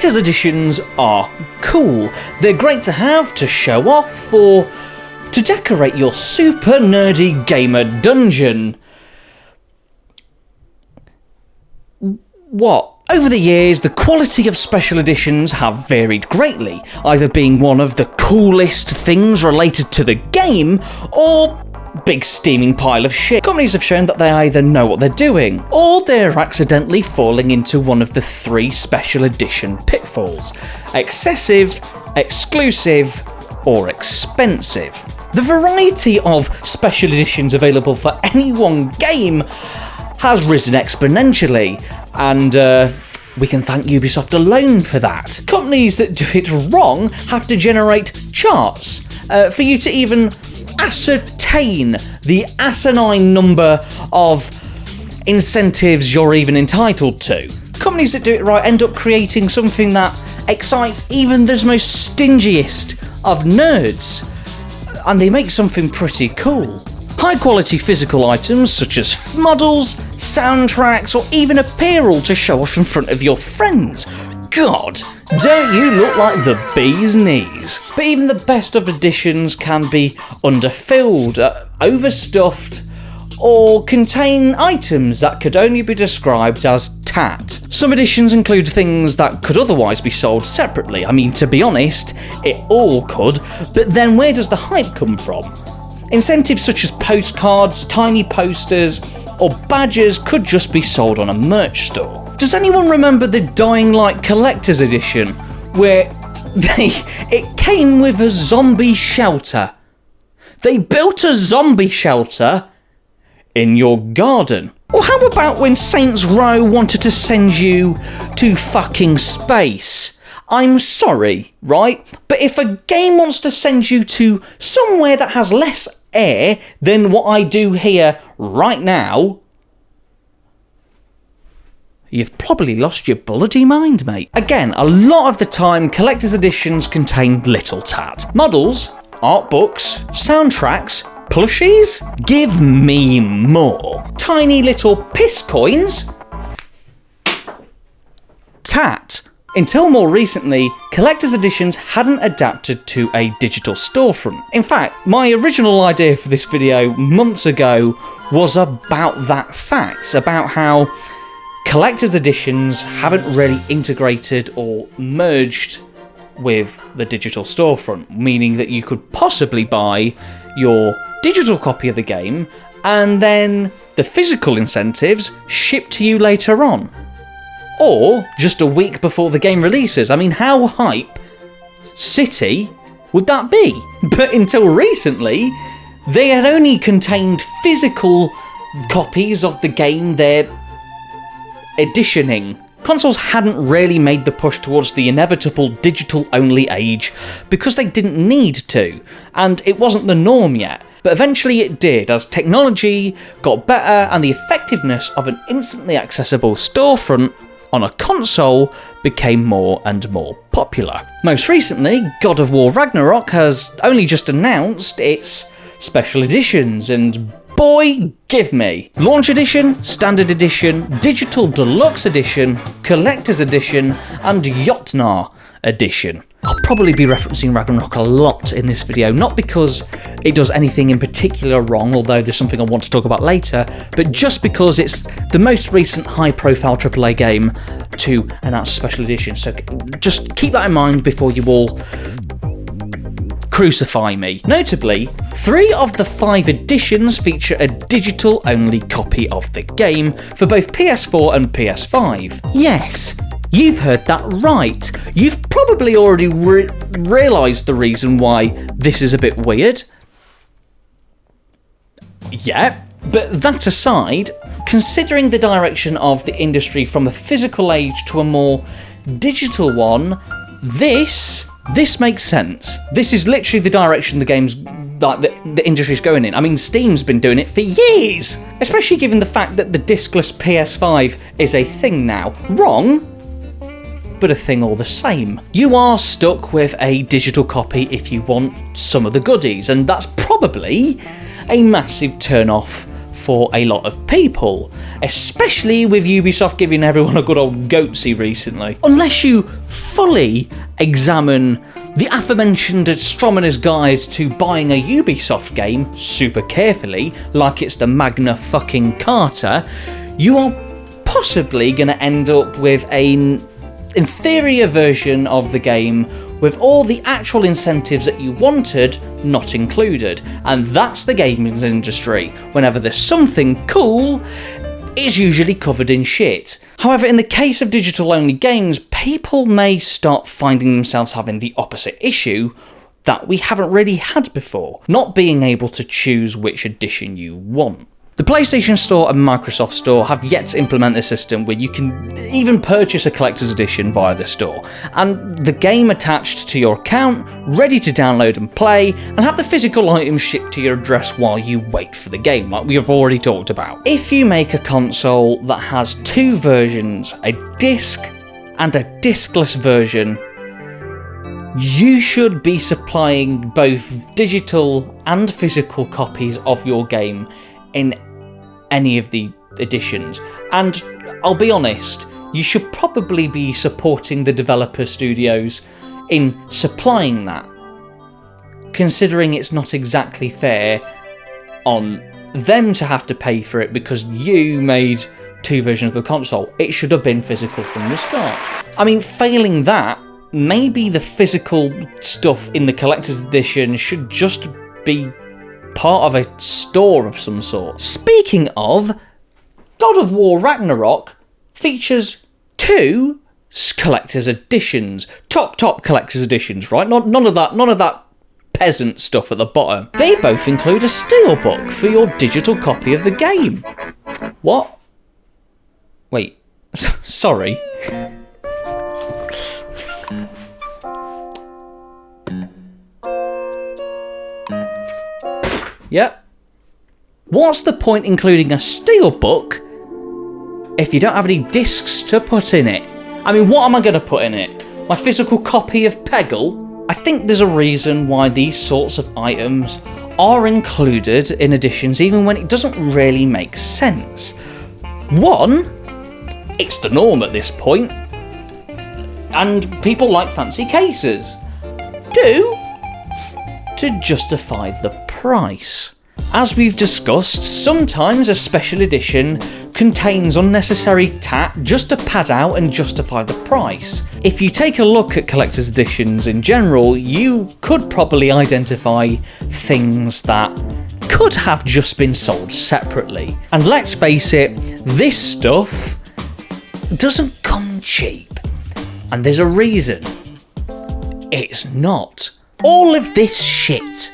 collector's editions are cool. They're great to have, to show off, or to decorate your super nerdy gamer dungeon. What? Over the years, the quality of special editions have varied greatly, either being one of the coolest things related to the game, or big steaming pile of shit. Companies have shown that they either know what they're doing, or they're accidentally falling into one of the three special edition pitfalls: excessive, exclusive, or expensive. The variety of special editions available for any one game has risen exponentially, and we can thank Ubisoft alone for that. Companies that do it wrong have to generate charts for you to even ascertain the asinine number of incentives you're even entitled to. Companies that do it right end up creating something that excites even the most stingiest of nerds, and they make something pretty cool. High quality physical items such as models, soundtracks, or even apparel to show off in front of your friends. God, don't you look like the bee's knees? But even the best of editions can be underfilled, overstuffed, or contain items that could only be described as tat. Some editions include things that could otherwise be sold separately. I mean, to be honest, it all could, but then where does the hype come from? Incentives such as postcards, tiny posters, or badges could just be sold on a merch store. Does anyone remember the Dying Light Collector's Edition, where it came with a zombie shelter? They built a zombie shelter in your garden. Or how about when Saints Row wanted to send you to fucking space? I'm sorry, right? But if a game wants to send you to somewhere that has less air than what I do here right now, you've probably lost your bloody mind, mate. Again, a lot of the time, collector's editions contain little tat. Models, art books, soundtracks, plushies? Give me more. Tiny little piss coins? Tat. Until more recently, collector's editions hadn't adapted to a digital storefront. In fact, my original idea for this video months ago was about that fact, about how collector's editions haven't really integrated or merged with the digital storefront, meaning that you could possibly buy your digital copy of the game and then the physical incentives shipped to you later on. Or just a week before the game releases. I mean, how hype city would that be? But until recently, they had only contained physical copies of the game they're editioning. Consoles hadn't really made the push towards the inevitable digital-only age because they didn't need to, and it wasn't the norm yet. But eventually it did, as technology got better and the effectiveness of an instantly accessible storefront on a console became more and more popular. Most recently, God of War Ragnarok has only just announced its special editions, and boy, give me. Launch Edition, Standard Edition, Digital Deluxe Edition, Collector's Edition, and Jotnar Edition. I'll probably be referencing Ragnarok a lot in this video, not because it does anything in particular wrong, although there's something I want to talk about later, but just because it's the most recent high-profile AAA game to announce a special edition. So just keep that in mind before you all crucify me. Notably, 3 of the 5 editions feature a digital-only copy of the game for both PS4 and PS5. Yes, you've heard that right. You've probably already realised the reason why this is a bit weird. Yeah, but that aside, considering the direction of the industry from a physical age to a more digital one, this makes sense. This is literally the direction the industry's going in. I mean, Steam's been doing it for years, especially given the fact that the discless PS5 is a thing now. Wrong, but a thing all the same. You are stuck with a digital copy if you want some of the goodies, and that's probably a massive turn-off for a lot of people, especially with Ubisoft giving everyone a good old goatsy recently. Unless you fully examine the aforementioned astronomer's guide to buying a Ubisoft game super carefully, like it's the Magna fucking Carta, you are possibly going to end up with an inferior version of the game with all the actual incentives that you wanted not included. And that's the gaming industry. Whenever there's something cool, it's usually covered in shit. However, in the case of digital-only games, people may start finding themselves having the opposite issue that we haven't really had before, not being able to choose which edition you want. The PlayStation Store and Microsoft Store have yet to implement a system where you can even purchase a collector's edition via the store, and the game attached to your account, ready to download and play, and have the physical items shipped to your address while you wait for the game, like we have already talked about. If you make a console that has two versions, a disc and a discless version, you should be supplying both digital and physical copies of your game in any of the editions. And I'll be honest, you should probably be supporting the developer studios in supplying that, considering it's not exactly fair on them to have to pay for it because you made two versions of the console. It should have been physical from the start. I mean, failing that, maybe the physical stuff in the collector's edition should just be part of a store of some sort. Speaking of, God of War Ragnarok features two collector's editions. Top collector's editions, right? None of that peasant stuff at the bottom. They both include a steelbook for your digital copy of the game. What? Wait, sorry. Yep. What's the point including a steelbook if you don't have any discs to put in it? I mean, what am I going to put in it? My physical copy of Peggle? I think there's a reason why these sorts of items are included in editions even when it doesn't really make sense. One, it's the norm at this point, and people like fancy cases. Two, to justify the price. As we've discussed, sometimes a special edition contains unnecessary tat just to pad out and justify the price. If you take a look at collector's editions in general, you could probably identify things that could have just been sold separately. And let's face it, this stuff doesn't come cheap. And there's a reason. It's not. All of this shit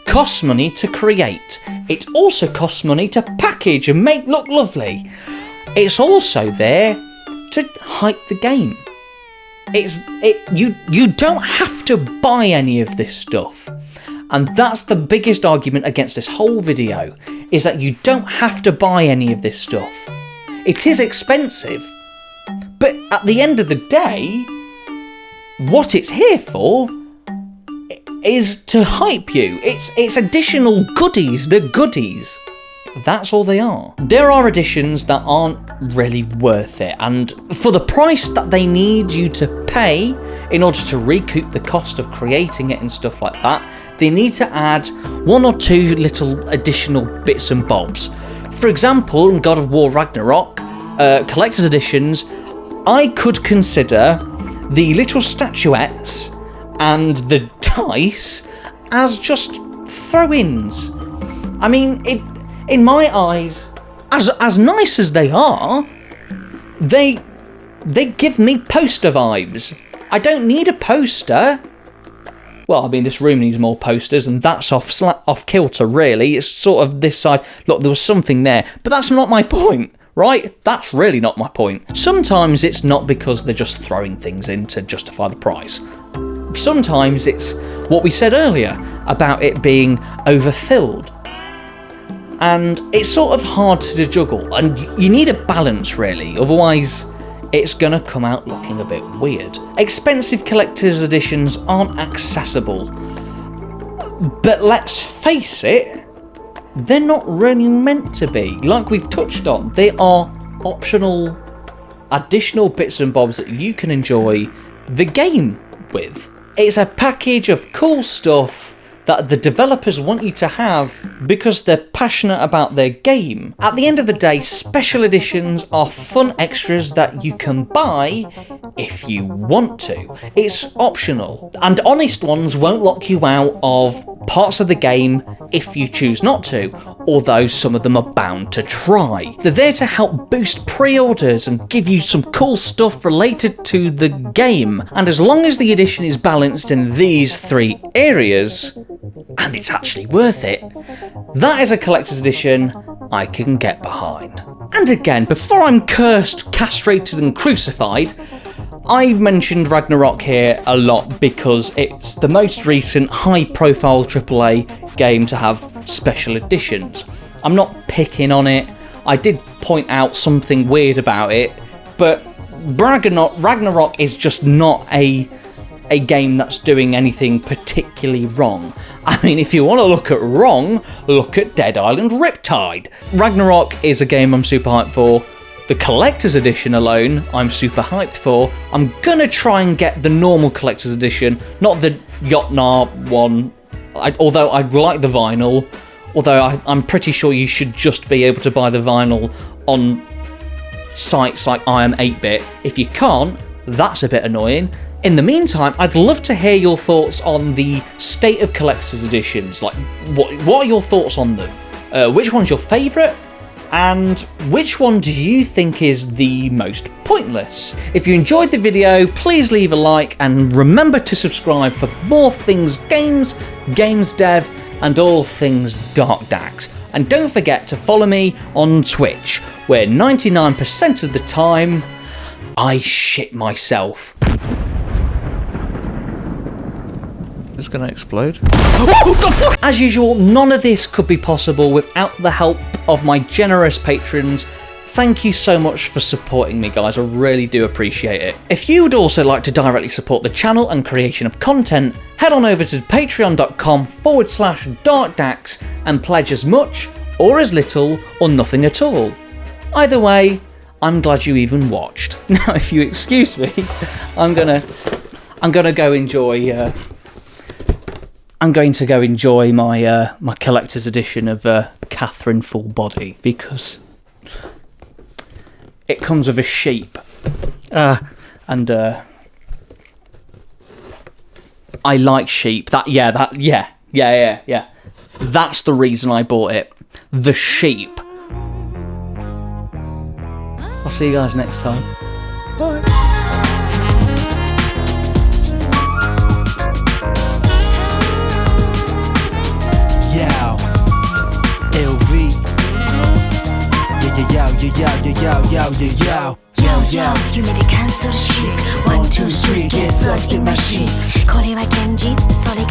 costs money to create. It also costs money to package and make look lovely. It's also there to hype the game. You don't have to buy any of this stuff. And that's the biggest argument against this whole video, is that you don't have to buy any of this stuff. It is expensive, but at the end of the day, what it's here for is to hype you. It's additional goodies. They're goodies. That's all they are. There are editions that aren't really worth it, and for the price that they need you to pay in order to recoup the cost of creating it and stuff like that, they need to add one or two little additional bits and bobs. For example, in God of War Ragnarok, collector's editions, I could consider the little statuettes and the dice as just throw-ins. I mean, in my eyes, as nice as they are, they give me poster vibes. I don't need a poster. Well, I mean, this room needs more posters, and that's off kilter, really. It's sort of this side. Look, there was something there, but that's not my point. Right? That's really not my point. Sometimes it's not because they're just throwing things in to justify the price. Sometimes it's what we said earlier about it being overfilled. And it's sort of hard to juggle, and you need a balance really, otherwise it's gonna come out looking a bit weird. Expensive collector's editions aren't accessible But let's face it, they're not really meant to be. Like we've touched on, they are optional, additional bits and bobs that you can enjoy the game with. It's a package of cool stuff that the developers want you to have because they're passionate about their game. At the end of the day, special editions are fun extras that you can buy if you want to. It's optional, and honest ones won't lock you out of parts of the game if you choose not to, although some of them are bound to try. They're there to help boost pre-orders and give you some cool stuff related to the game, and as long as the edition is balanced in these 3 areas, and it's actually worth it, that is a collector's edition I can get behind. And again, before I'm cursed, castrated and crucified, I mentioned Ragnarok here a lot because it's the most recent high-profile AAA game to have special editions. I'm not picking on it, I did point out something weird about it, but Ragnarok is just not a game that's doing anything particularly wrong. I mean, if you want to look at wrong, look at Dead Island Riptide. Ragnarok is a game I'm super hyped for. The collector's edition alone, I'm super hyped for. I'm gonna try and get the normal collector's edition, not the Jotnar one, although I'd like the vinyl, although I'm pretty sure you should just be able to buy the vinyl on sites like I Am 8-Bit. If you can't, that's a bit annoying. In the meantime, I'd love to hear your thoughts on the state of collector's editions. Like, what are your thoughts on them? Which one's your favourite? And which one do you think is the most pointless? If you enjoyed the video, please leave a like and remember to subscribe for more things games, games dev, and all things DarkDax. And don't forget to follow me on Twitch, where 99% of the time, I shit myself. It's gonna explode. As usual, none of this could be possible without the help of my generous patrons. Thank you so much for supporting me, guys. I really do appreciate it. If you would also like to directly support the channel and creation of content, head on over to patreon.com/DarkDax and pledge as much or as little or nothing at all. Either way, I'm glad you even watched. Now, if you excuse me, I'm gonna go enjoy. I'm going to go enjoy my my collector's edition of Catherine Full Body because it comes with a sheep, and I like sheep. Yeah. That's the reason I bought it. The sheep. I'll see you guys next time. Bye. Yo, 夢でカンソルシー 1, 2, 3 get sucked in my sheets これは現実それが